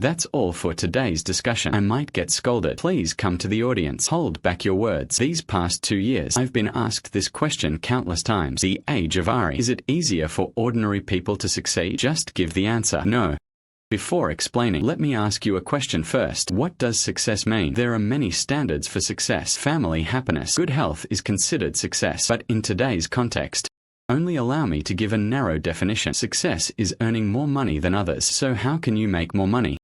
That's all for today's discussion. I might get scolded. Please come to the audience. Hold back your words. These past 2 years, I've been asked this question countless times. The age of Ari. Is it easier for ordinary people to succeed? Just give the answer. No. Before explaining, let me ask you a question first. What does success mean? There are many standards for success. Family happiness, good health is considered success. But in today's context, only allow me to give a narrow definition. Success is earning more money than others. So how can you make more money?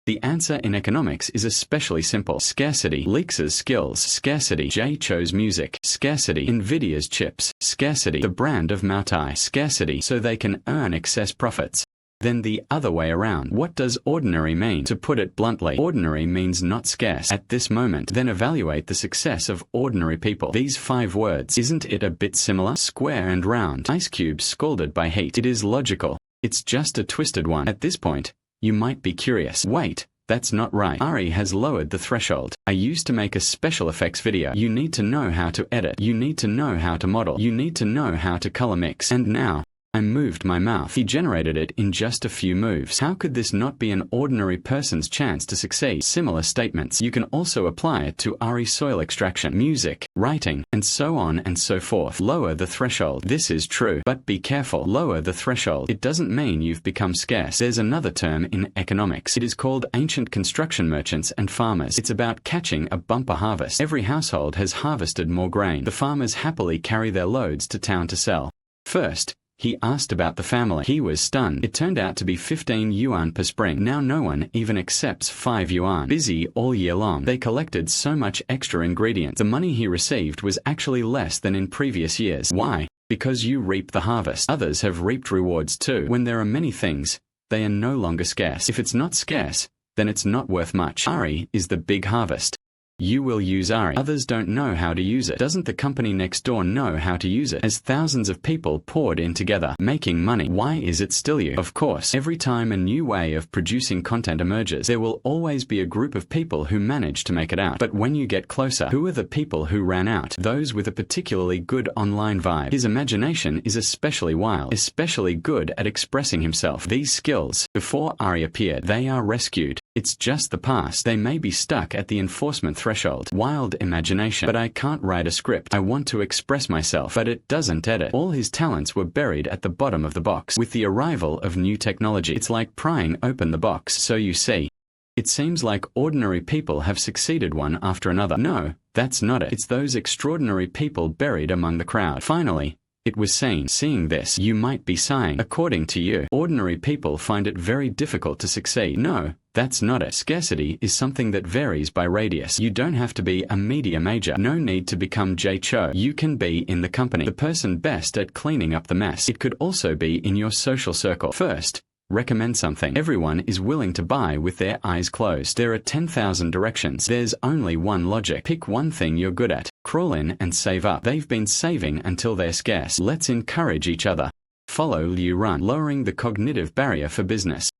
The answer in economics is especially simple. Scarcity. Leaks' skills. Scarcity. Jay Cho's music. Scarcity. Nvidia's chips. Scarcity. The brand of Moutai. Scarcity. So they can earn excess profits. Then the other way around. What does ordinary mean? To put it bluntly, ordinary means not scarce at this moment. Then evaluate the success of ordinary people. These 5 words. Isn't it a bit similar? Square and round. Ice cubes scalded by heat. It is logical. It's just a twisted one. At this point, you might be curious. Wait, that's not right. Ari has lowered the threshold. I used to make a special effects video. You need to know how to edit. You need to know how to model. You need to know how to color mix. And now, I moved my mouth. He generated it in just a few moves. How could this not be an ordinary person's chance to succeed? Similar statements. You can also apply it to Ari soil extraction, music, writing, and so on and so forth. Lower the threshold. This is true. But be careful. Lower the threshold. It doesn't mean you've become scarce. There's another term in economics. It is called ancient construction merchants and farmers. It's about catching a bumper harvest. Every household has harvested more grain. The farmers happily carry their loads to town to sell. First, he asked about the family. He was stunned. It turned out to be 15 yuan per spring. Now no one even accepts 5 yuan. Busy all year long. They collected so much extra ingredients. The money he received was actually less than in previous years. Why? Because you reap the harvest. Others have reaped rewards too. When there are many things, they are no longer scarce. If it's not scarce, then it's not worth much. Ari is the big harvest. You will use Ari. Others don't know how to use it. Doesn't the company next door know how to use it? As thousands of people poured in together, making money, why is it still you? Of course, every time a new way of producing content emerges, there will always be a group of people who manage to make it out. But when you get closer, who are the people who ran out? Those with a particularly good online vibe. His imagination is especially wild, especially good at expressing himself. These skills, before Ari appeared, they are rescued. It's just the past. They may be stuck at the enforcement threshold. Wild imagination. But I can't write a script. I want to express myself. But it doesn't edit. All his talents were buried at the bottom of the box. With the arrival of new technology, it's like prying open the box. So you see, it seems like ordinary people have succeeded one after another. No, that's not it. It's those extraordinary people buried among the crowd. Finally, it was seen. Seeing this, you might be sighing. According to you, ordinary people find it very difficult to succeed. No, that's not it. Scarcity is something that varies by radius. You don't have to be a media major. No need to become Jay Cho. You can be in the company, the person best at cleaning up the mess. It could also be in your social circle. First, recommend something everyone is willing to buy with their eyes closed. There are 10,000 directions. There's only one logic. Pick one thing you're good at. Crawl in and save up. They've been saving until they're scarce. Let's encourage each other. Follow Liu Run. Lowering the cognitive barrier for business.